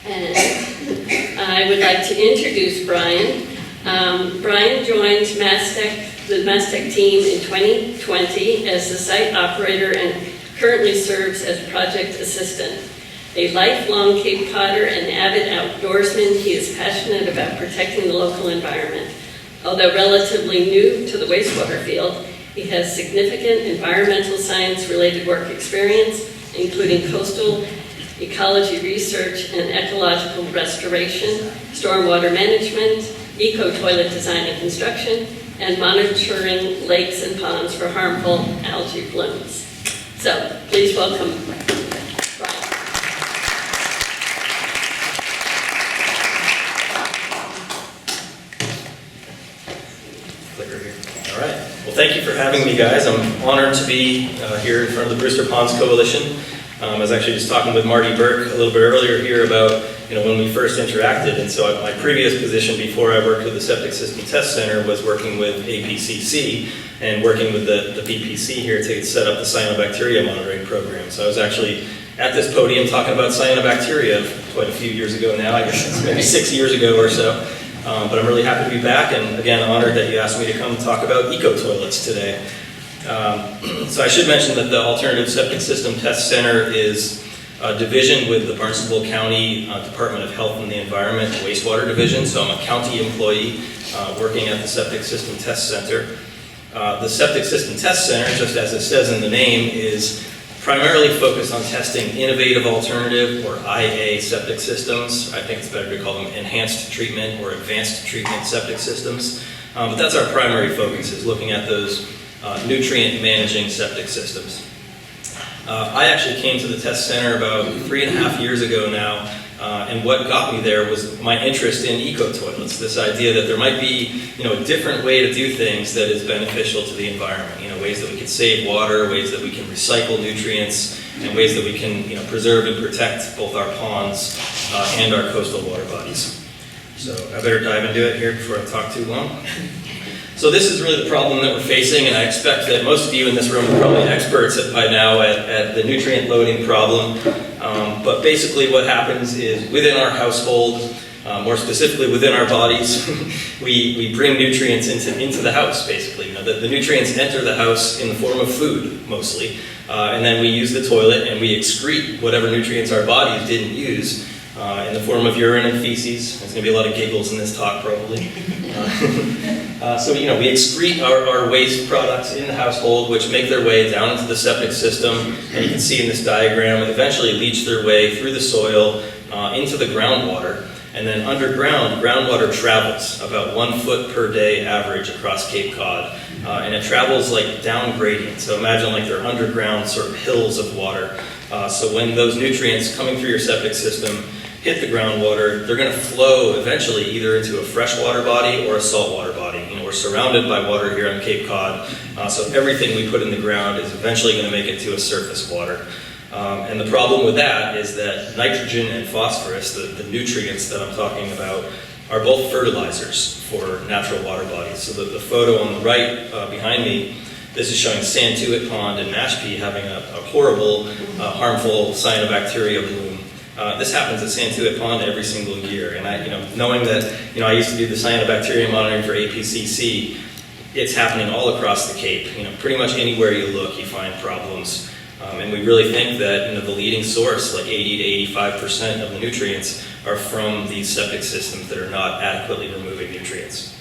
And I would like to introduce Bryan. Bryan joined the MASSTC team in 2020 as the site operator and currently serves as project assistant. A lifelong Cape Codder and avid outdoorsman, he is passionate about protecting the local environment. Although relatively new to the wastewater field, he has significant environmental science-related work experience, including coastal ecology research and ecological restoration, stormwater management, eco-toilet design and construction, and monitoring lakes and ponds for harmful algae blooms. So, please welcome Bryan. Clicker here. All right. Well, thank you for having me, guys. I'm honored to be here in front of the Brewster Ponds Coalition. I was actually just talking with Marty Burke a little bit earlier here about when we first interacted, and so my previous position before I worked with the Septic System Test Center was working with APCC and working with the BPC here to set up the cyanobacteria monitoring program. So I was actually at this podium talking about cyanobacteria quite a few years ago now, I guess maybe 6 years ago or so. But I'm really happy to be back, and again, honored that you asked me to come talk about eco-toilets today. So I should mention that the Alternative Septic System Test Center is a division with the Barnstable County Department of Health and the Environment and Wastewater Division. So I'm a county employee working at the Septic System Test Center. The Septic System Test Center, just as it says in the name, is primarily focused on testing innovative alternative or IA septic systems. I think it's better to call them enhanced treatment or advanced treatment septic systems. But that's our primary focus, is looking at those nutrient managing septic systems. I actually came to the test center about 3.5 years ago now, and what got me there was my interest in eco-toilets, this idea that there might be a different way to do things that is beneficial to the environment, ways that we can save water, ways that we can recycle nutrients, and ways that we can preserve and protect both our ponds and our coastal water bodies. So I better dive into it here before I talk too long. So this is really the problem that we're facing, and I expect that most of you in this room are probably experts by now at the nutrient loading problem. But basically what happens is within our household, more specifically within our bodies, we bring nutrients into the house, basically. The nutrients enter the house in the form of food, mostly. And then we use the toilet and we excrete whatever nutrients our bodies didn't use in the form of urine and feces. There's going to be a lot of giggles in this talk, probably. So we excrete our waste products in the household, which make their way down into the septic system, and you can see in this diagram, and eventually leach their way through the soil into the groundwater, and then underground, groundwater travels about 1 foot per day average across Cape Cod, and it travels like down gradient. So imagine like they're underground sort of hills of water. So when those nutrients coming through your septic system hit the groundwater, they're going to flow eventually either into a freshwater body or a saltwater body. We're surrounded by water here on Cape Cod, so everything we put in the ground is eventually going to make it to a surface water. And the problem with that is that nitrogen and phosphorus, the nutrients that I'm talking about, are both fertilizers for natural water bodies. So the photo on the right behind me, this is showing Santuit Pond in Mashpee having a horrible, harmful cyanobacteria bloom. This happens at Santuit Pond every single year, and knowing that I used to do the cyanobacteria monitoring for APCC, it's happening all across the Cape. Pretty much anywhere you look, you find problems, and we really think that the leading source, like 80 to 85% of the nutrients, are from these septic systems that are not adequately removing nutrients.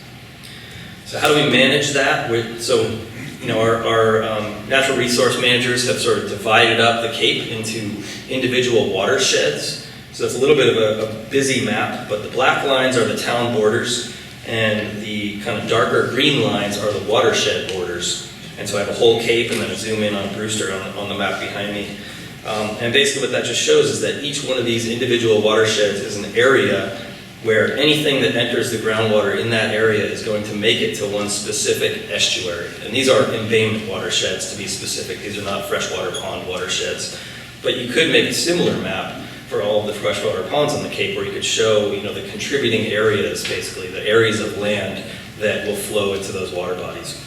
So how do we manage that? Our natural resource managers have sort of divided up the Cape into individual watersheds. So it's a little bit of a busy map, but the black lines are the town borders, and the kind of darker green lines are the watershed borders. And so I have a whole Cape, and then I zoom in on Brewster on the map behind me. And basically what that just shows is that each one of these individual watersheds is an area where anything that enters the groundwater in that area is going to make it to one specific estuary. And these are embayment watersheds, to be specific. These are not freshwater pond watersheds. But you could make a similar map for all of the freshwater ponds on the Cape, where you could show the contributing areas, basically, the areas of land that will flow into those water bodies.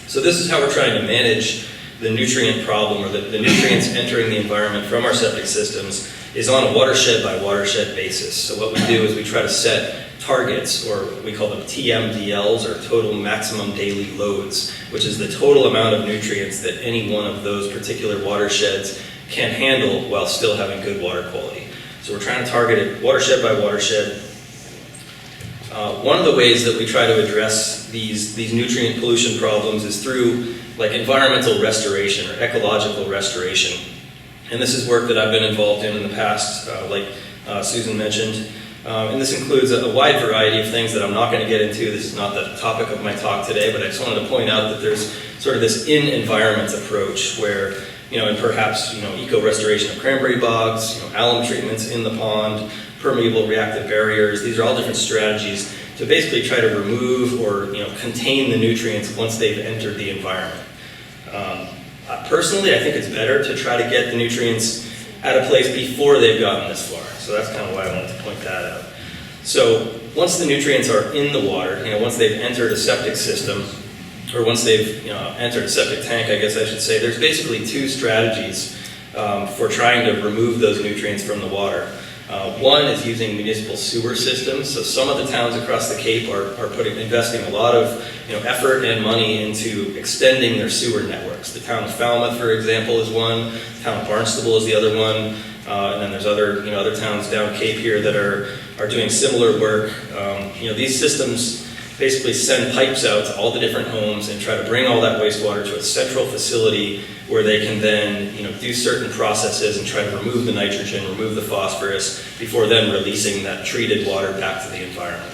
So this is how we're trying to manage the nutrient problem, or the nutrients entering the environment from our septic systems, is on a watershed by watershed basis. So what we do is we try to set targets, or we call them TMDLs, or total maximum daily loads, which is the total amount of nutrients that any one of those particular watersheds can handle while still having good water quality. So we're trying to target it watershed by watershed. One of the ways that we try to address these nutrient pollution problems is through like environmental restoration or ecological restoration. And this is work that I've been involved in the past, like Susan mentioned. And this includes a wide variety of things that I'm not going to get into. This is not the topic of my talk today, but I just wanted to point out that there's sort of this in-environment approach where, and perhaps, eco-restoration of cranberry bogs, alum treatments in the pond, permeable reactive barriers. These are all different strategies to basically try to remove or, contain the nutrients once they've entered the environment. Personally, I think it's better to try to get the nutrients at a place before they've gotten this far. So that's kind of why I wanted to point that out. So once the nutrients are in the water, once they've entered a septic system, or once they've entered a septic tank, I guess I should say, there's basically two strategies for trying to remove those nutrients from the water. One is using municipal sewer systems. So some of the towns across the Cape are investing a lot of effort and money into extending their sewer networks. The town of Falmouth, for example, is one. The town of Barnstable is the other one. And then there's other towns down Cape here that are doing similar work. These systems basically send pipes out to all the different homes and try to bring all that wastewater to a central facility where they can then do certain processes and try to remove the nitrogen, remove the phosphorus, before then releasing that treated water back to the environment.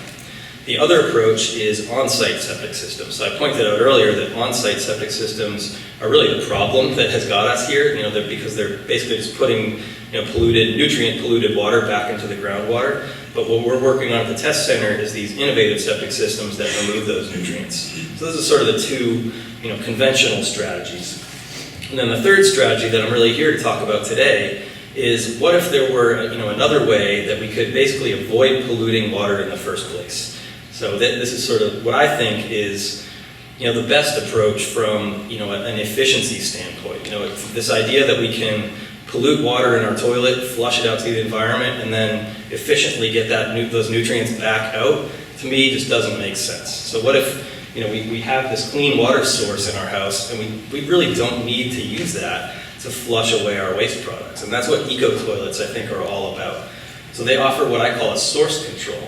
The other approach is on-site septic systems. So I pointed out earlier that on-site septic systems are really the problem that has got us here, because they're basically just putting nutrient-polluted water back into the groundwater. But what we're working on at the test center is these innovative septic systems that remove those nutrients. So those are sort of the two, conventional strategies. And then the third strategy that I'm really here to talk about today is what if there were, another way that we could basically avoid polluting water in the first place. So this is sort of what I think is, the best approach from, an efficiency standpoint. It's this idea that we can pollute water in our toilet, flush it out to the environment, and then efficiently get those nutrients back out, to me, just doesn't make sense. So what if, we have this clean water source in our house, and we really don't need to use that to flush away our waste products. And that's what eco-toilets, I think, are all about. So they offer what I call a source control.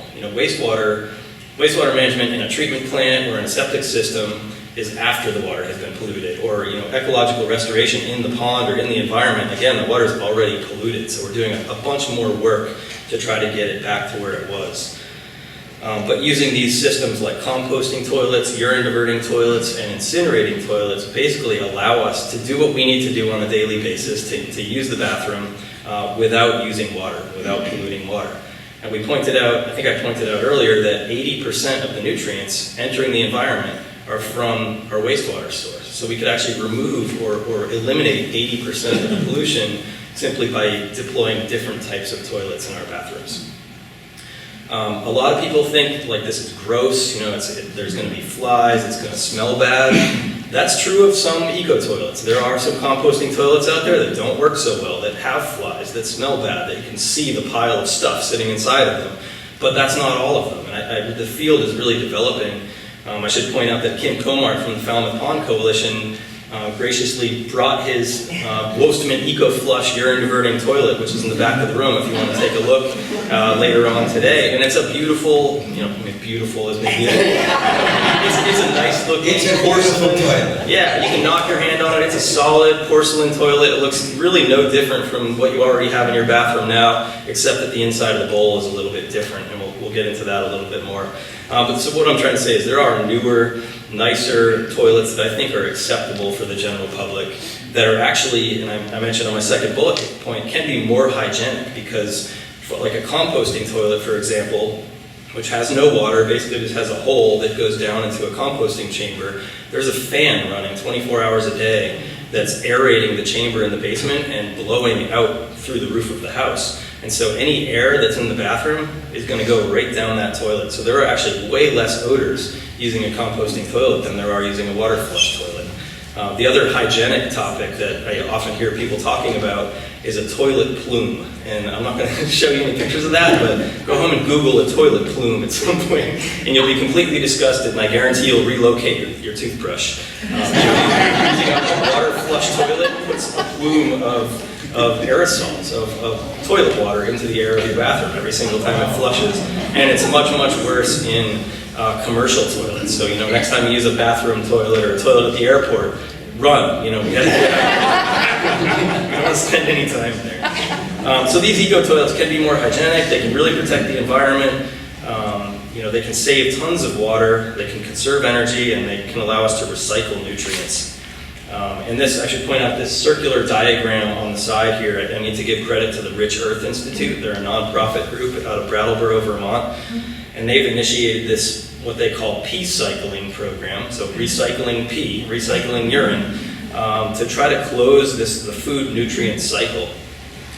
Wastewater management in a treatment plant or in a septic system is after the water has been polluted, or ecological restoration in the pond or in the environment. Again, the water is already polluted, so we're doing a bunch more work to try to get it back to where it was. But using these systems like composting toilets, urine diverting toilets, and incinerating toilets basically allow us to do what we need to do on a daily basis to use the bathroom without using water, without polluting water. And I pointed out earlier that 80% of the nutrients entering the environment are from our wastewater source. So we could actually remove or eliminate 80% of the pollution simply by deploying different types of toilets in our bathrooms. A lot of people think like this is gross, there's going to be flies, it's going to smell bad. That's true of some eco-toilets. There are some composting toilets out there that don't work so well, that have flies, that smell bad, that you can see the pile of stuff sitting inside of them. But that's not all of them. And the field is really developing. I should point out that Kim Comart from the Falmouth Pond Coalition graciously brought his Wostman EcoFlush urine diverting toilet, which is in the back of the room if you want to take a look later on today. And it's a beautiful, beautiful is maybe it's a nice looking. It's a porcelain toilet. Yeah, you can knock your hand on it. It's a solid porcelain toilet. It looks really no different from what you already have in your bathroom now, except that the inside of the bowl is a little bit different, and we'll get into that a little bit more. But so what I'm trying to say is there are newer, nicer toilets that I think are acceptable for the general public that are actually, and I mentioned on my second bullet point, can be more hygienic, because for like a composting toilet, for example, which has no water, basically just has a hole that goes down into a composting chamber, there's a fan running 24 hours a day that's aerating the chamber in the basement and blowing out through the roof of the house. And so any air that's in the bathroom is going to go right down that toilet. So there are actually way less odors using a composting toilet than there are using a water flush toilet. The other hygienic topic that I often hear people talking about is a toilet plume. And I'm not going to show you any pictures of that, but go home and Google a toilet plume at some point, and you'll be completely disgusted, and I guarantee you'll relocate your toothbrush. Using a water flush toilet puts a plume of aerosols, of toilet water into the air of your bathroom every single time it flushes. And it's much, much worse in commercial toilets. So, next time you use a bathroom toilet or a toilet at the airport, run. We gotta get out. You don't want to spend any time there. So these eco toilets can be more hygienic. They can really protect the environment. They can save tons of water. They can conserve energy, and they can allow us to recycle nutrients. And this, I should point out, this circular diagram on the side here, I need to give credit to the Rich Earth Institute. They're a nonprofit group out of Brattleboro, Vermont. And they've initiated this, what they call pee cycling program. So recycling pee, recycling urine, to try to close the food nutrient cycle.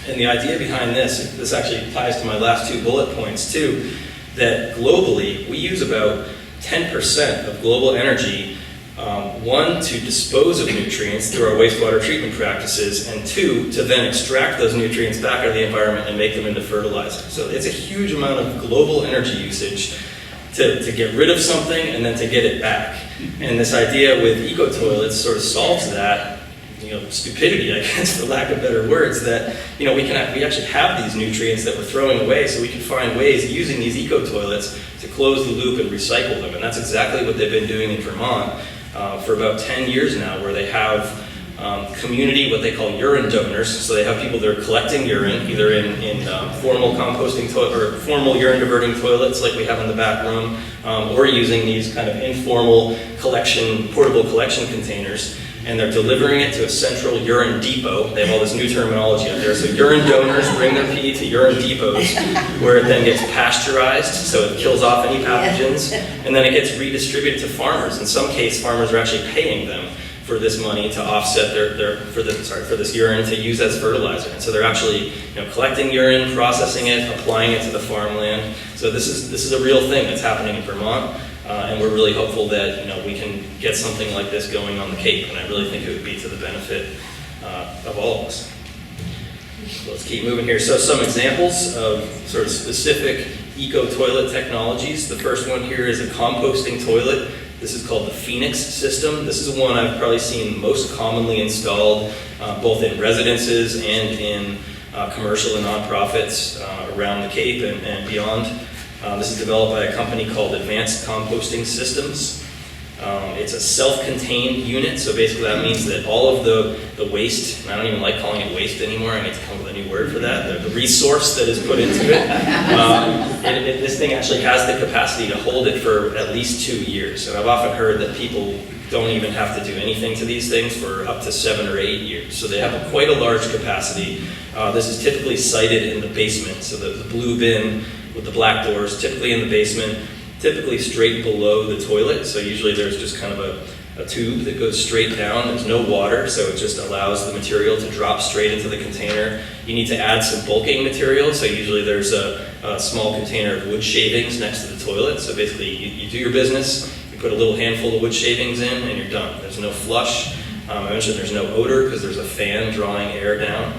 And the idea behind this actually ties to my last 2 bullet points too, that globally we use about 10% of global energy, 1, to dispose of nutrients through our wastewater treatment practices, and 2, to then extract those nutrients back out of the environment and make them into fertilizer. So it's a huge amount of global energy usage to get rid of something and then to get it back. And this idea with eco-toilets sort of solves that, stupidity, I guess, for lack of better words, that, we actually have these nutrients that we're throwing away, so we can find ways using these eco-toilets to close the loop and recycle them. And that's exactly what they've been doing in Vermont for about 10 years now, where they have community, what they call urine donors. So they have people that are collecting urine, either in formal composting or formal urine diverting toilets like we have in the back room, or using these kind of informal portable collection containers. And they're delivering it to a central urine depot. They have all this new terminology out there. So urine donors bring their pee to urine depots, where it then gets pasteurized, so it kills off any pathogens, and then it gets redistributed to farmers. In some cases, farmers are actually paying them for this money to offset for this urine to use as fertilizer. And so they're actually collecting urine, processing it, applying it to the farmland. So this is a real thing that's happening in Vermont. And we're really hopeful that we can get something like this going on the Cape, and I really think it would be to the benefit of all of us. So let's keep moving here. So some examples of sort of specific eco-toilet technologies. The first one here is a composting toilet. This is called the Phoenix system. This is one I've probably seen most commonly installed both in residences and in commercial and nonprofits around the Cape and beyond. This is developed by a company called Advanced Composting Systems. It's a self-contained unit, so basically that means that all of the waste, and I don't even like calling it waste anymore, I need to come up with a new word for that, the resource that is put into it, this thing actually has the capacity to hold it for at least 2 years. And I've often heard that people don't even have to do anything to these things for up to 7 or 8 years. So they have quite a large capacity. This is typically sited in the basement, so the blue bin with the black doors, typically in the basement, typically straight below the toilet. So usually there's just kind of a tube that goes straight down. There's no water, so it just allows the material to drop straight into the container. You need to add some bulking material, so usually there's a small container of wood shavings next to the toilet. So basically you do your business, you put a little handful of wood shavings in, and you're done. There's no flush. I mentioned there's no odor because there's a fan drawing air down.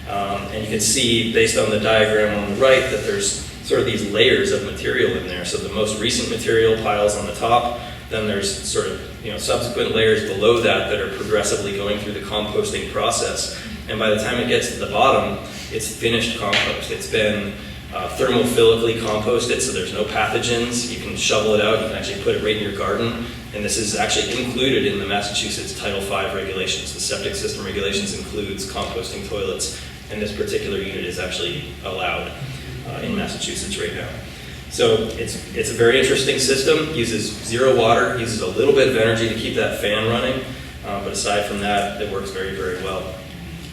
And you can see, based on the diagram on the right, that there's sort of these layers of material in there. So the most recent material piles on the top, then there's sort of subsequent layers below that are progressively going through the composting process. And by the time it gets to the bottom, it's finished compost. It's been thermophilically composted, so there's no pathogens. You can shovel it out, you can actually put it right in your garden. And this is actually included in the Massachusetts Title V regulations. The septic system regulations includes composting toilets, and this particular unit is actually allowed in Massachusetts right now. So it's a very interesting system, uses zero water, uses a little bit of energy to keep that fan running, but aside from that, it works very, very well.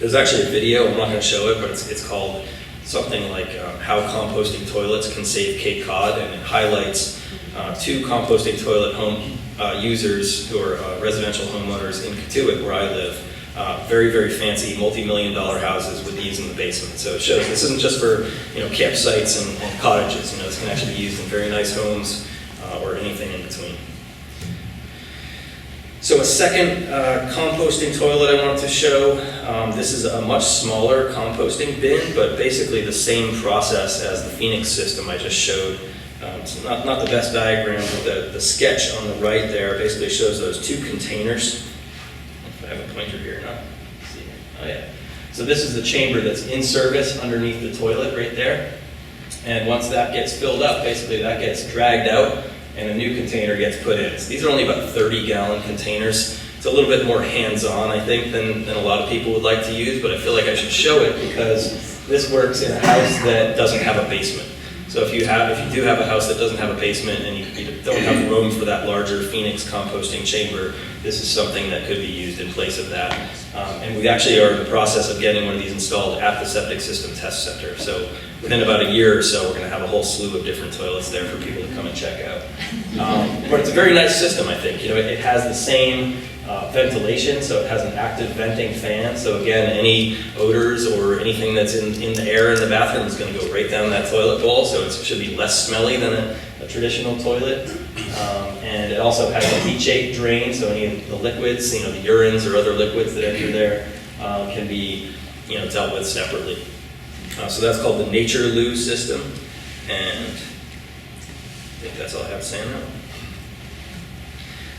There's actually a video, I'm not going to show it, but it's called something like How Composting Toilets Can Save Cape Cod, and it highlights 2 composting toilet home users who are residential homeowners in Katuitt, where I live. Very, very fancy, multi-million-dollar houses with these in the basement. So it shows this isn't just for campsites and cottages. This can actually be used in very nice homes or anything in between. So a second composting toilet I want to show. This is a much smaller composting bin, but basically the same process as the Phoenix system I just showed. It's not the best diagram, but the sketch on the right there basically shows those two containers. If I have a pointer here or not. Let's see. Oh yeah. So this is the chamber that's in service underneath the toilet right there. And once that gets filled up, basically that gets dragged out and a new container gets put in. So these are only about 30-gallon containers. It's a little bit more hands-on, I think, than a lot of people would like to use, but I feel like I should show it because this works in a house that doesn't have a basement. So if you do have a house that doesn't have a basement and you don't have room for that larger Phoenix composting chamber, this is something that could be used in place of that. And we actually are in the process of getting one of these installed at the septic system test center. So within about a year or so, we're going to have a whole slew of different toilets there for people to come and check out. But it's a very nice system, I think. It has the same ventilation, so it has an active venting fan. So again, any odors or anything that's in the air in the bathroom is going to go right down that toilet bowl, so it should be less smelly than a traditional toilet. And it also has a leachate drain, so any of the liquids, the urines or other liquids that enter there can be dealt with separately. So that's called the Nature Loo system, and I think that's all I have to say on that one.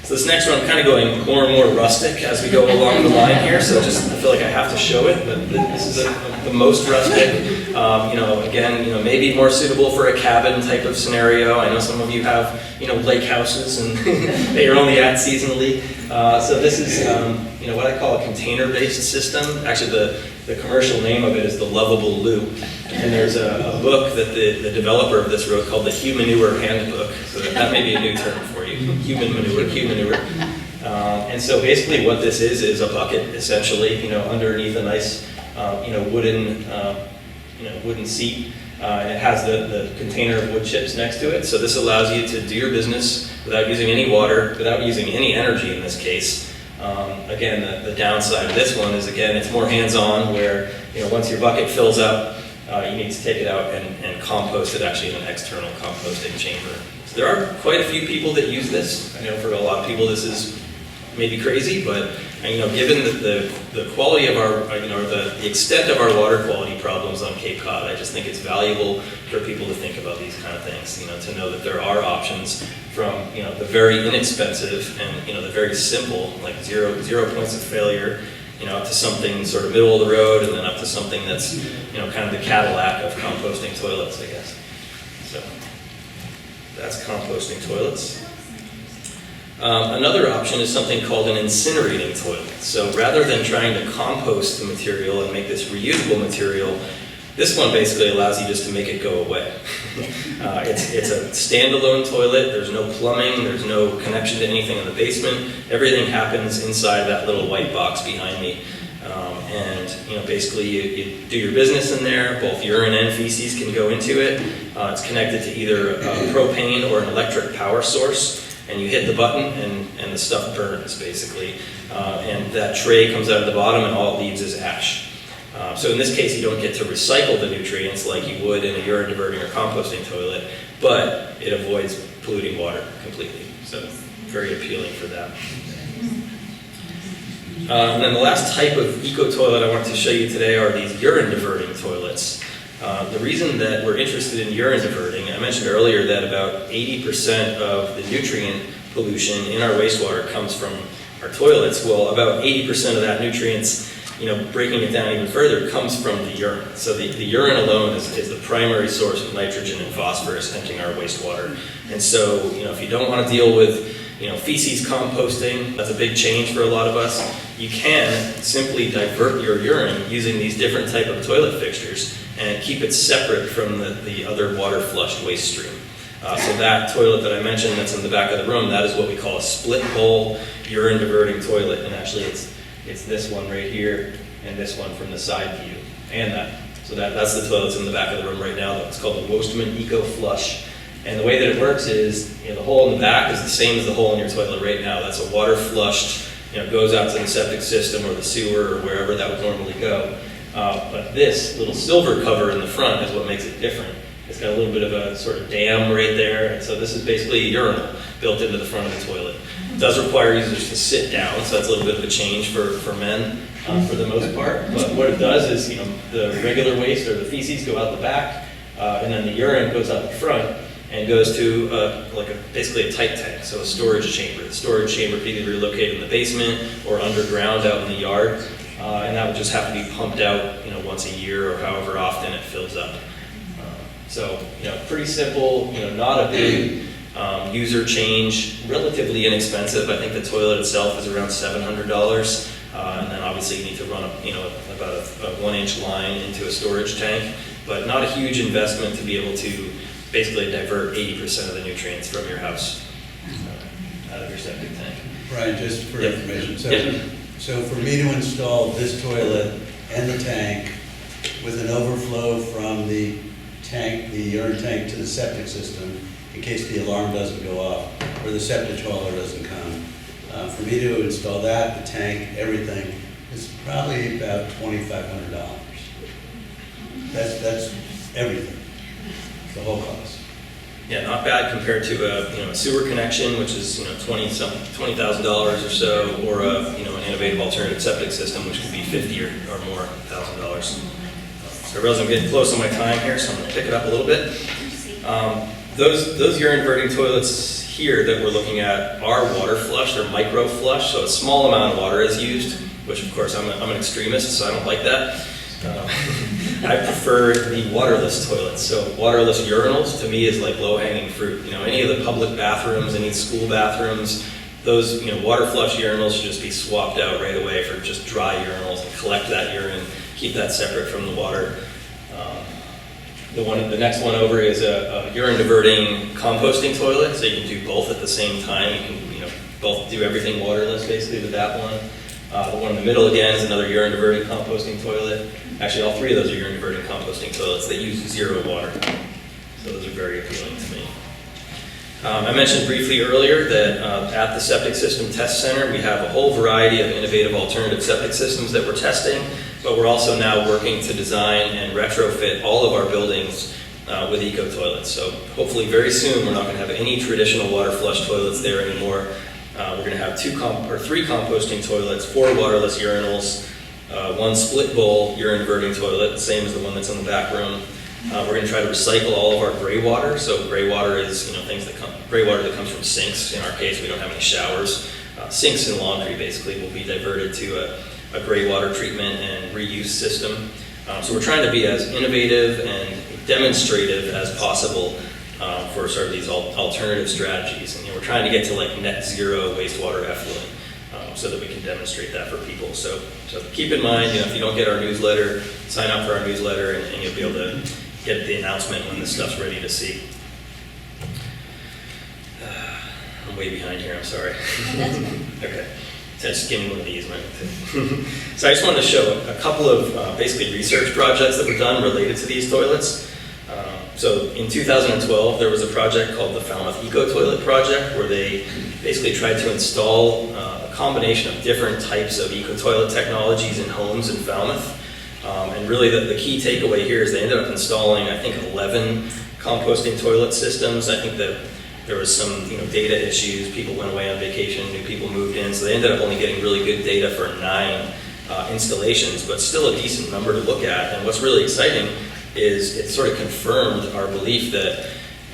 So this next one, I'm kind of going more and more rustic as we go along the line here, so I feel like I have to show it, but this is the most rustic. Again, maybe more suitable for a cabin type of scenario. I know some of you have, lake houses and that you're only at seasonally. So this is, what I call a container-based system. Actually, the commercial name of it is the Lovable Loo. And there's a book that the developer of this wrote called the Humanure Handbook. So that may be a new term for you. Human manure. And so basically what this is a bucket, essentially, underneath a nice, wooden seat. And it has the container of wood chips next to it. So this allows you to do your business without using any water, without using any energy in this case. Again, the downside of this one is, again, it's more hands-on where, once your bucket fills up, you need to take it out and compost it actually in an external composting chamber. So there are quite a few people that use this. I know for a lot of people this is maybe crazy, but given the quality of our, the extent of our water quality problems on Cape Cod, I just think it's valuable for people to think about these kind of things, to know that there are options from, the very inexpensive and, the very simple, like zero points of failure, up to something sort of middle of the road, and then up to something that's, kind of the Cadillac of composting toilets, I guess. So that's composting toilets. Another option is something called an incinerating toilet. So rather than trying to compost the material and make this reusable material, this one basically allows you just to make it go away. It's a standalone toilet. There's no plumbing. There's no connection to anything in the basement. Everything happens inside that little white box behind me. Basically you do your business in there. Both urine and feces can go into it. It's connected to either propane or an electric power source. And you hit the button and the stuff burns, basically. And that tray comes out of the bottom and all it leaves is ash. So in this case, you don't get to recycle the nutrients like you would in a urine diverting or composting toilet, but it avoids polluting water completely. So very appealing for that. And then the last type of eco-toilet I wanted to show you today are these urine diverting toilets. The reason that we're interested in urine diverting, I mentioned earlier that about 80% of the nutrient pollution in our wastewater comes from our toilets. Well, about 80% of that nutrients, breaking it down even further, comes from the urine. So the urine alone is the primary source of nitrogen and phosphorus entering our wastewater. And so, if you don't want to deal with feces composting, that's a big change for a lot of us. You can simply divert your urine using these different type of toilet fixtures and keep it separate from the other water flushed waste stream. So that toilet that I mentioned that's in the back of the room, that is what we call a split bowl urine diverting toilet. And actually it's this one right here and this one from the side view and that. So that's the toilet that's in the back of the room right now. It's called the Wostman Eco Flush. And the way that it works is, the hole in the back is the same as the hole in your toilet right now. That's a water flushed, goes out to the septic system or the sewer or wherever that would normally go. But this little silver cover in the front is what makes it different. It's got a little bit of a sort of dam right there, and so this is basically a urinal built into the front of the toilet. It does require users to sit down, so that's a little bit of a change for men for the most part. But what it does is, the regular waste or the feces go out the back, and then the urine goes out the front and goes to basically a tight tank, so a storage chamber. The storage chamber could either be located in the basement or underground out in the yard, and that would just have to be pumped out, once a year or however often it fills up. So, pretty simple, not a big user change, relatively inexpensive. I think the toilet itself is around $700, and then obviously you need to run about a 1-inch line into a storage tank, but not a huge investment to be able to basically divert 80% of the nutrients from your house out of your septic tank. Brian, just for Yep. information, Yep. so for me to install this toilet and the tank with an overflow from the urine tank to the septic system, in case the alarm doesn't go off or the septic hauler doesn't come, for me to install that, the tank, everything, is probably about $2,500. That's everything, the whole cost. Yeah, not bad compared to a sewer connection, which is $20,000 or so, or an innovative alternative septic system, which could be $50,000 or more. So I realize I'm getting close on my time here, so I'm going to pick it up a little bit. Those urine diverting toilets here that we're looking at are water flush, they're micro flush, so a small amount of water is used, which of course I'm an extremist, so I don't like that. I prefer the waterless toilets. So waterless urinals to me is like low-hanging fruit. Any of the public bathrooms, any school bathrooms, those water flush urinals should just be swapped out right away for just dry urinals and collect that urine, keep that separate from the water. The next one over is a urine diverting composting toilet, so you can do both at the same time. You can both do everything waterless basically with that one. The one in the middle again is another urine diverting composting toilet. Actually, all three of those are urine diverting composting toilets that use 0 water. So those are very appealing to me. I mentioned briefly earlier that at the Septic System Test Center, we have a whole variety of innovative alternative septic systems that we're testing, but we're also now working to design and retrofit all of our buildings with eco toilets. So hopefully very soon, we're not going to have any traditional water flush toilets there anymore. We're going to have 3 composting toilets, 4 waterless urinals, 1 split bowl urine diverting toilet, same as the one that's in the back room. We're going to try to recycle all of our gray water. So gray water is gray water that comes from sinks. In our case, we don't have any showers. Sinks and laundry basically will be diverted to a gray water treatment and reuse system. So we're trying to be as innovative and demonstrative as possible for sort of these alternative strategies. And we're trying to get to like net zero wastewater effluent so that we can demonstrate that for people. So keep in mind, if you don't get our newsletter, sign up for our newsletter and you'll be able to get the announcement when this stuff's ready to see. I'm way behind here, I'm sorry. Okay. Just give me one of these. So I just wanted to show a couple of basically research projects that were done related to these toilets. So in 2012, there was a project called the Falmouth Eco Toilet Project, where they basically tried to install a combination of different types of eco toilet technologies in homes in Falmouth. And really the key takeaway here is they ended up installing, I think, 11 composting toilet systems. I think that there was some data issues. People went away on vacation, new people moved in, so they ended up only getting really good data for 9 installations, but still a decent number to look at. And what's really exciting is it sort of confirmed our belief that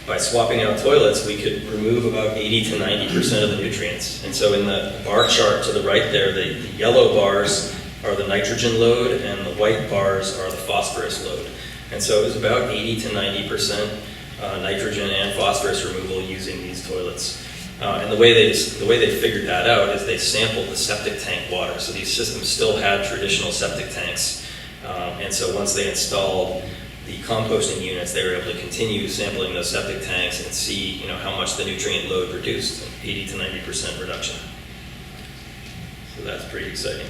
by swapping out toilets, we could remove about 80 to 90% of the nutrients. And so in the bar chart to the right there, the yellow bars are the nitrogen load and the white bars are the phosphorus load. And so it was about 80 to 90% nitrogen and phosphorus removal using these toilets. And the way they figured that out is they sampled the septic tank water. So these systems still had traditional septic tanks. And so once they installed the composting units, they were able to continue sampling those septic tanks and see how much the nutrient load reduced, 80 to 90% reduction. So that's pretty exciting.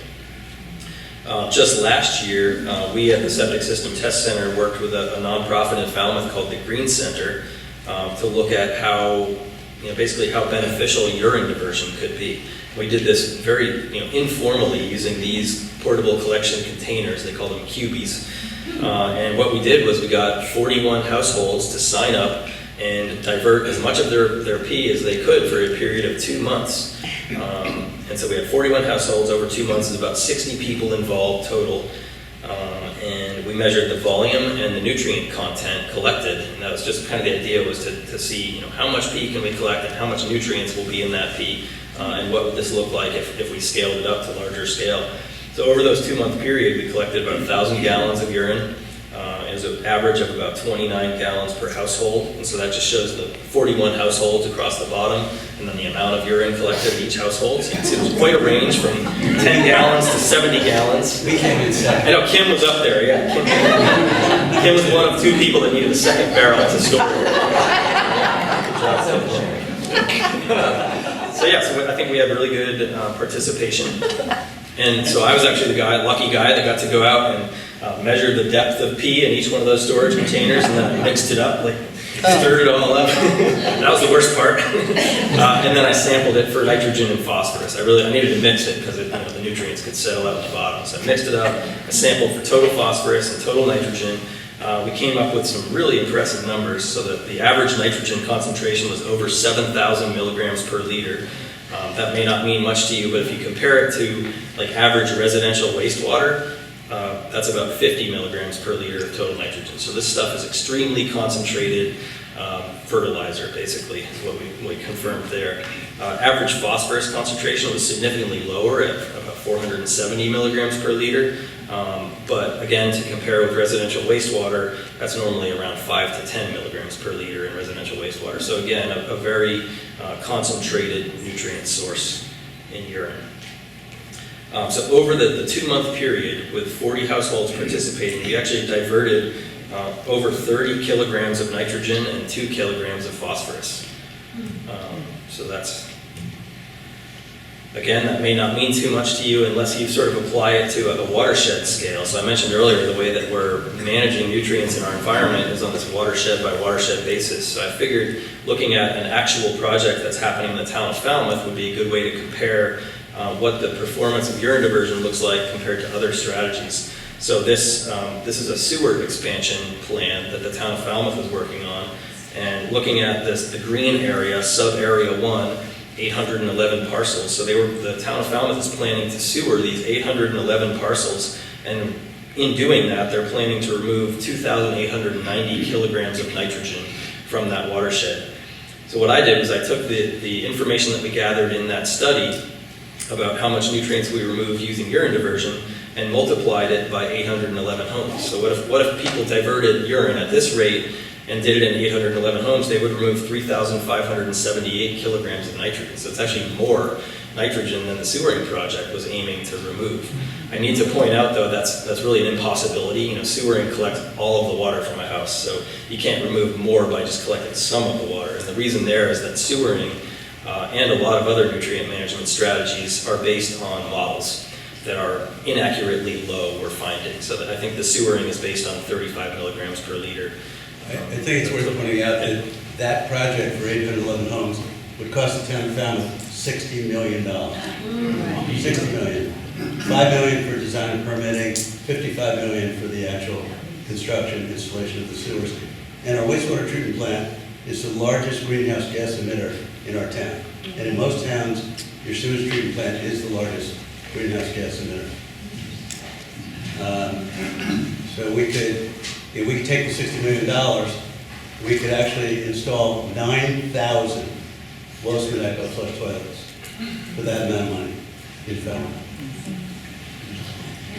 Just last year, we at the Septic System Test Center worked with a nonprofit in Falmouth called the Green Center to look at how, basically how beneficial urine diversion could be. We did this very, informally using these portable collection containers. They call them cubies. And what we did was we got 41 households to sign up and divert as much of their pee as they could for a period of 2 months. And so we had 41 households over 2 months. There's about 60 people involved total. And we measured the volume and the nutrient content collected. And that was just kind of the idea, was to see, how much pee can we collect and how much nutrients will be in that pee, and what would this look like if we scaled it up to larger scale. So over those 2 month period, we collected about 1,000 gallons of urine. It was an average of about 29 gallons per household, and so that just shows the 41 households across the bottom, and then the amount of urine collected in each household. So you can see there's quite a range from 10 gallons to 70 gallons. We came in second. I know Kim was up there, yeah. Kim was one of 2 people that needed a second barrel to store. So yeah, so I think we had really good participation. And so I was actually the lucky guy that got to go out and measure the depth of pee in each one of those storage containers, and then I mixed it up, stirred it all up. That was the worst part. And then I sampled it for nitrogen and phosphorus. I needed to mix it because the nutrients could settle out at the bottom. So I mixed it up. I sampled for total phosphorus and total nitrogen. We came up with some really impressive numbers, so that the average nitrogen concentration was over 7,000 milligrams per liter. That may not mean much to you, but if you compare it to average residential wastewater, that's about 50 milligrams per liter of total nitrogen. So this stuff is extremely concentrated fertilizer, basically, is what we confirmed there. Average phosphorus concentration was significantly lower at about 470 milligrams per liter. But again, to compare with residential wastewater, that's normally around 5 to 10 milligrams per liter in residential wastewater. So again, a very concentrated nutrient source in urine. So over the 2 month period, with 40 households participating, we actually diverted over 30 kilograms of nitrogen and 2 kilograms of phosphorus. So that's, again, that may not mean too much to you unless you sort of apply it to a watershed scale. So I mentioned earlier the way that we're managing nutrients in our environment is on this watershed by watershed basis. So I figured looking at an actual project that's happening in the town of Falmouth would be a good way to compare what the performance of urine diversion looks like compared to other strategies. So this is a sewer expansion plan that the town of Falmouth is working on. And looking at the green area, sub-area 1, 811 parcels. So the town of Falmouth is planning to sewer these 811 parcels, and in doing that, they're planning to remove 2,890 kilograms of nitrogen from that watershed. So what I did was I took the information that we gathered in that study about how much nutrients we removed using urine diversion and multiplied it by 811 homes. So what if people diverted urine at this rate and did it in 811 homes, they would remove 3,578 kilograms of nitrogen. So it's actually more nitrogen than the sewering project was aiming to remove. I need to point out, though, that's really an impossibility. Sewering collects all of the water from a house, so you can't remove more by just collecting some of the water. And the reason there is that sewering and a lot of other nutrient management strategies are based on models that are inaccurately low, we're finding. So that I think the sewering is based on 35 milligrams per liter. I think it's worth pointing out that that project for 811 homes would cost the town of Falmouth $60 million. $60 million. $5 million for design and permitting, $55 million for the actual construction and installation of the sewers. And our wastewater treatment plant is the largest greenhouse gas emitter in our town. And in most towns, your sewage treatment plant is the largest greenhouse gas emitter. So if we could take the $60 million, we could actually install 9,000 low-Smedeco flush toilets for that amount of money in Falmouth.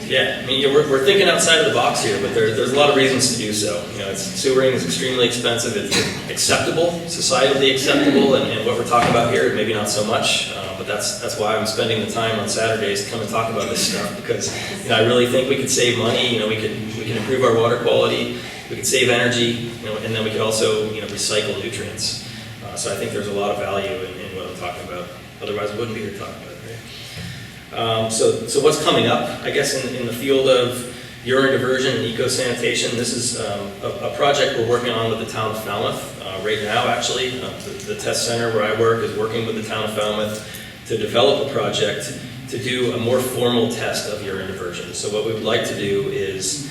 Yeah, we're thinking outside of the box here, but there's a lot of reasons to do so. Sewering is extremely expensive. It's acceptable, societally acceptable, and what we're talking about here, maybe not so much. But that's why I'm spending the time on Saturdays to come and talk about this stuff, because I really think we could save money. We can improve our water quality, we could save energy, and then we could also recycle nutrients. So I think there's a lot of value in what I'm talking about. Otherwise, I wouldn't be here talking about it. Right? So what's coming up? I guess in the field of urine diversion and eco-sanitation, this is a project we're working on with the town of Falmouth right now. Actually, the test center where I work is working with the town of Falmouth to develop a project to do a more formal test of urine diversion. So what we would like to do is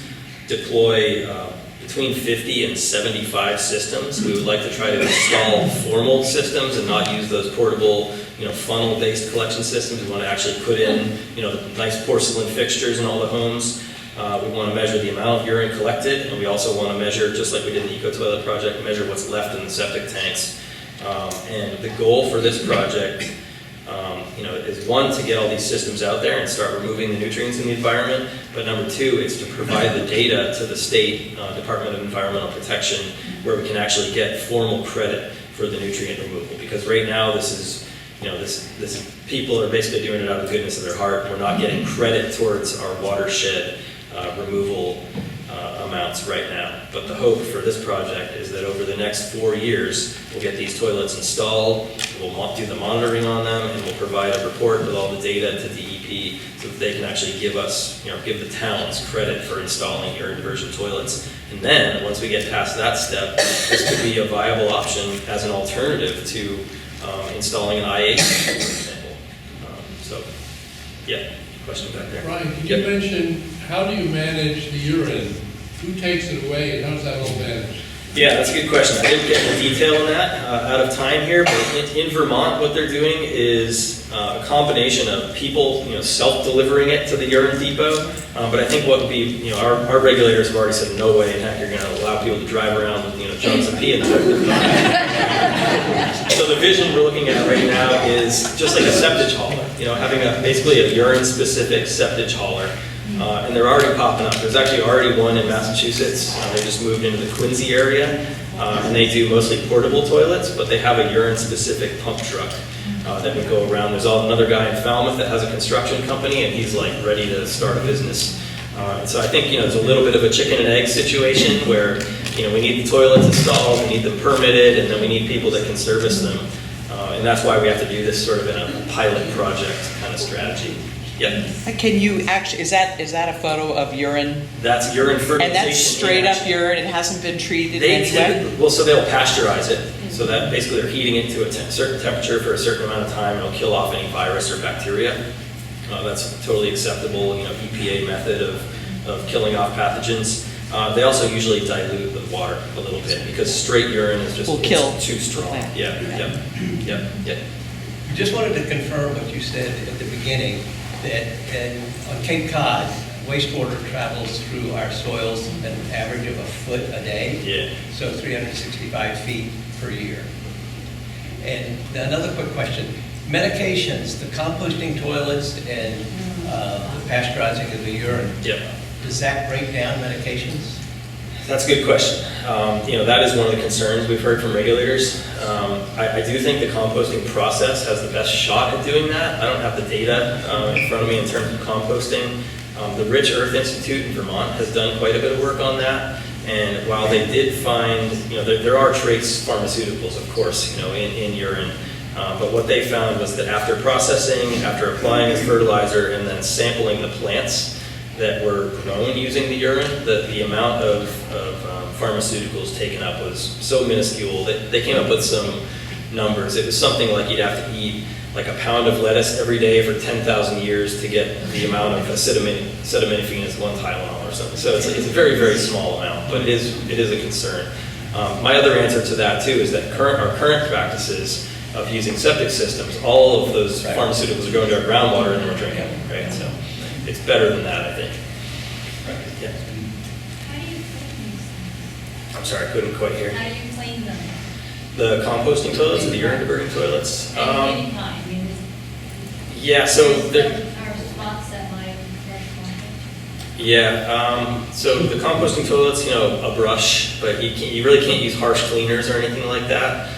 deploy between 50 and 75 systems. We would like to try to install formal systems and not use those portable, funnel-based collection systems. We want to actually put in, nice porcelain fixtures in all the homes. We want to measure the amount of urine collected, and we also want to measure, just like we did in the Eco Toilet project, measure what's left in the septic tanks. And the goal for this project, is one, to get all these systems out there and start removing the nutrients in the environment, but number two, is to provide the data to the state Department of Environmental Protection, where we can actually get formal credit for the nutrient removal. Because right now, this is people are basically doing it out of the goodness of their heart. We're not getting credit towards our watershed removal amounts right now. But the hope for this project is that over the next 4 years, we'll get these toilets installed, we'll do the monitoring on them, and we'll provide a report with all the data to DEP so that they can actually give us, give the towns credit for installing urine diversion toilets. And then, once we get past that step, this could be a viable option as an alternative to installing an IH, for example. Question back there. Brian, can you mention, how do you manage the urine? Who takes it away and how does that all managed? Yeah, that's a good question. I didn't get into detail on that out of time here, but in Vermont, what they're doing is a combination of people, self-delivering it to the urine depot. But I think what would be, our regulators have already said, no way in heck you're going to allow people to drive around with, jugs of pee in the back of the car. So the vision we're looking at right now is just like a septic hauler, having basically a urine-specific septic hauler. And they're already popping up. There's actually already one in Massachusetts. They just moved into the Quincy area, and they do mostly portable toilets, but they have a urine-specific pump truck that would go around. There's another guy in Falmouth that has a construction company, and he's like ready to start a business. And so I think there's a little bit of a chicken and egg situation where we need the toilets installed, we need them permitted, and then we need people that can service them. And that's why we have to do this sort of in a pilot project kind of strategy. Yep. Can you actually, is that a photo of urine? That's urine fertilization. And that's straight up urine, it hasn't been treated in any way? Well, so they'll pasteurize it. So that basically they're heating it to a certain temperature for a certain amount of time, and it'll kill off any virus or bacteria. That's a totally acceptable, EPA method of killing off pathogens. They also usually dilute the water a little bit because straight urine is just too strong. Yeah. I just wanted to confirm what you said at the beginning, that on Cape Cod, wastewater travels through our soils at an average of a foot a day. Yeah. So 365 feet per year. And another quick question. Medications, the composting toilets and the pasteurizing of the urine. Yep. Does that break down medications? That's a good question. That is one of the concerns we've heard from regulators. I do think the composting process has the best shot at doing that. I don't have the data in front of me in terms of composting. The Rich Earth Institute in Vermont has done quite a bit of work on that. And while they did find, there are trace pharmaceuticals, of course, in urine. But what they found was that after processing, after applying as fertilizer, and then sampling the plants that were grown using the urine, the amount of pharmaceuticals taken up was so minuscule that they came up with some numbers. It was something like you'd have to eat like a pound of lettuce every day for 10,000 years to get the amount of acetaminophen as one Tylenol or something. So it's a very, very small amount, but it is a concern. My other answer to that too is that our current practices of using septic systems, all of those pharmaceuticals are going to our groundwater and then we're drinking them, right? So it's better than that, I think. Yeah. How do you clean these? I'm sorry, I couldn't quite hear. How do you clean them? The composting toilets or the urine diverting toilets? Any kind. I mean, Yeah, so there are spots that might crush compost. Yeah, so the composting toilets, a brush, but you really can't use harsh cleaners or anything like that.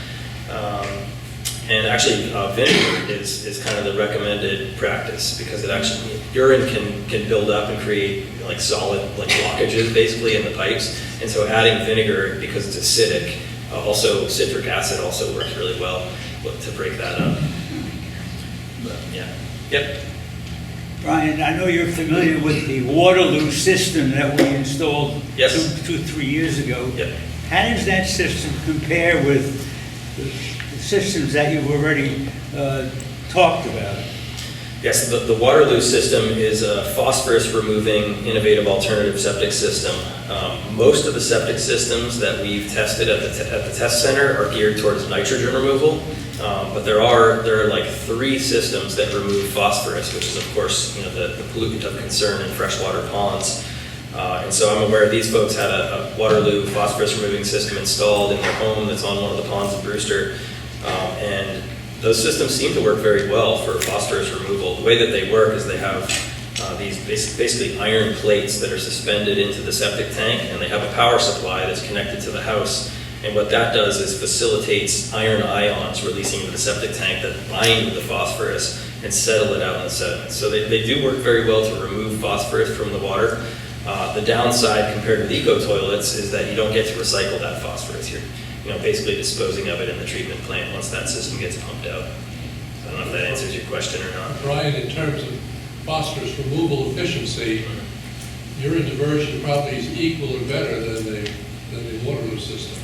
And actually, vinegar is kind of the recommended practice because it actually, urine can build up and create like solid blockages basically in the pipes. And so adding vinegar, because it's acidic, also citric acid also works really well to break that up. But, yeah. Yep. Brian, I know you're familiar with the Waterloo system that we installed Yes. 3 years ago. Yep. How does that system compare with the systems that you've already talked about? Yes, the Waterloo system is a phosphorus-removing innovative alternative septic system. Most of the septic systems that we've tested at the test center are geared towards nitrogen removal, but there are like 3 systems that remove phosphorus, which is of course the pollutant of concern in freshwater ponds. And so I'm aware these folks had a Waterloo phosphorus-removing system installed in their home that's on one of the ponds in Brewster, and those systems seem to work very well for phosphorus removal. The way that they work is they have these basically iron plates that are suspended into the septic tank, and they have a power supply that's connected to the house. And what that does is facilitates iron ions releasing into the septic tank that bind with the phosphorus and settle it out in the sediment. So they do work very well to remove phosphorus from the water. The downside compared to the eco toilets is that you don't get to recycle that phosphorus. You're basically disposing of it in the treatment plant once that system gets pumped out. So I don't know if that answers your question or not. Brian, in terms of phosphorus removal efficiency, urine diversion probably is equal or better than the Waterloo system.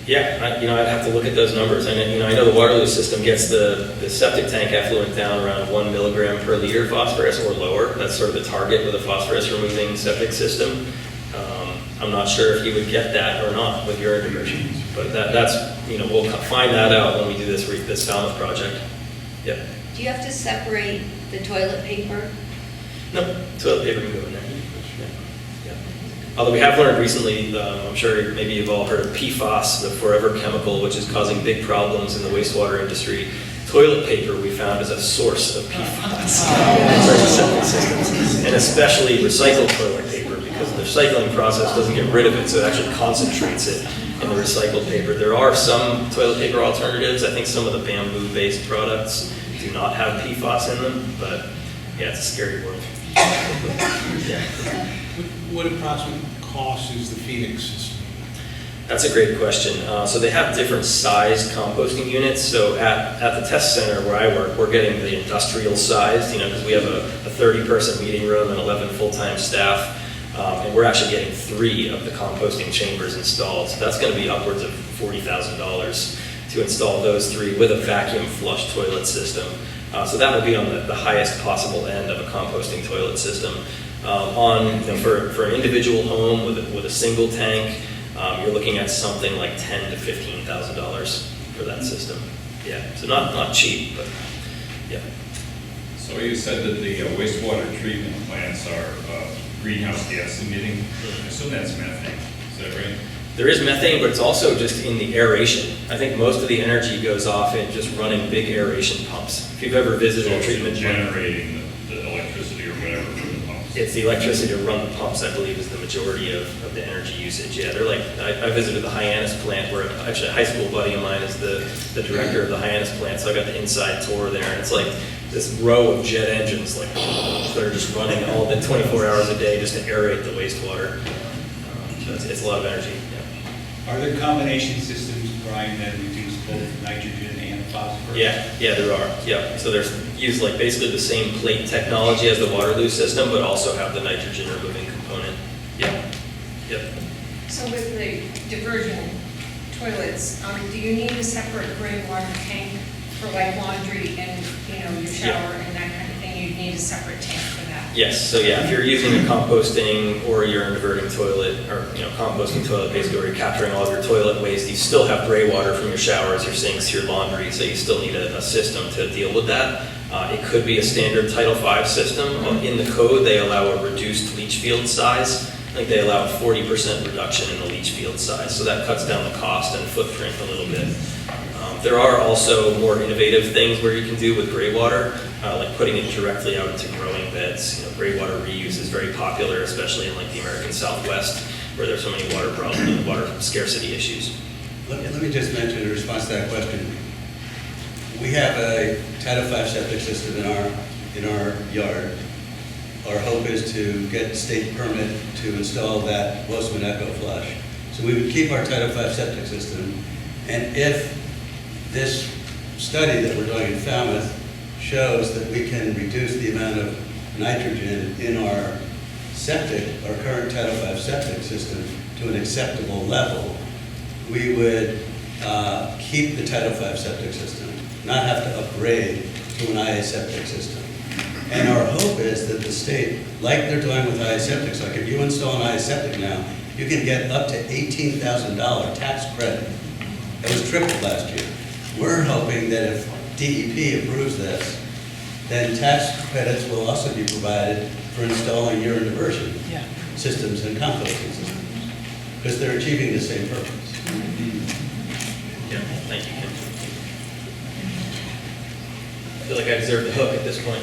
Yeah, I'd have to look at those numbers. I know the Waterloo system gets the septic tank effluent down around 1 milligram per liter phosphorus or lower. That's sort of the target with a phosphorus removing septic system. I'm not sure if you would get that or not with urine diversion, but that's we'll find that out when we do this Falmouth project. Yep. Do you have to separate the toilet paper? No, toilet paper can go in there. Yeah. Although we have learned recently, I'm sure maybe you've all heard of PFAS, the forever chemical, which is causing big problems in the wastewater industry. Toilet paper we found is a source of PFAS in septic systems, and especially recycled toilet paper, because the recycling process doesn't get rid of it, so it actually concentrates it in the recycled paper. There are some toilet paper alternatives. I think some of the bamboo-based products do not have PFAS in them, but yeah, it's a scary world. Yeah. What approximate cost is the Phoenix system? That's a great question. So they have different sized composting units. So at the test center where I work, we're getting the industrial sized, because we have a 30-person meeting room and 11 full-time staff. And we're actually getting 3 of the composting chambers installed. So that's going to be upwards of $40,000 to install those 3 with a vacuum flush toilet system. So that will be on the highest possible end of a composting toilet system. For an individual home with a single tank, you're looking at something like $10,000 to $15,000 for that system. Yeah, so not cheap, but yeah. So you said that the wastewater treatment plants are greenhouse gas emitting. I assume that's methane. Is that right? There is methane, but it's also just in the aeration. I think most of the energy goes off in just running big aeration pumps. If you've ever visited a treatment plant, generating the electricity or whatever from the pumps. it's the electricity to run the pumps, I believe, is the majority of the energy usage. Yeah, they're like, I visited the Hyannis plant where actually a high school buddy of mine is the director of the Hyannis plant, so I got the inside tour there, and it's like this row of jet engines like that are just running all the 24 hours a day just to aerate the wastewater. So it's a lot of energy. Yeah. Are there combination systems, Brian, that reduce both nitrogen and phosphorus? Yeah, there are. Yeah, so there's use like basically the same plate technology as the Waterloo system, but also have the nitrogen removing component. Yep. So with the diversion toilets, do you need a separate gray water tank for like laundry and, your shower and that kind of thing? You'd need a separate tank for that? Yes, so yeah, if you're using a composting or urine diverting toilet, or composting toilet basically where you're capturing all of your toilet waste, you still have gray water from your showers, your sinks, your laundry, so you still need a system to deal with that. It could be a standard Title V system. In the code, they allow a reduced leach field size. I think they allow a 40% reduction in the leach field size, so that cuts down the cost and footprint a little bit. There are also more innovative things where you can do with gray water, like putting it directly out into growing beds. Gray water reuse is very popular, especially in like the American Southwest, where there's so many water problems and water scarcity issues. Let me just mention in response to that question, we have a Title V septic system in our yard. Our hope is to get state permit to install that Westman Echo flush. So we would keep our Title V septic system, and if this study that we're doing in Falmouth shows that we can reduce the amount of nitrogen in our current Title V septic system to an acceptable level, we would keep the Title V septic system, not have to upgrade to an IA septic system. And our hope is that the state, like they're doing with IA septics, like if you install an IA septic now, you can get up to $18,000 tax credit. That was tripled last year. We're hoping that if DEP approves this, then tax credits will also be provided for installing urine diversion Yeah. systems and composting systems, because they're achieving the same purpose. Yeah, thank you, Ken. I feel like I deserve the hook at this point.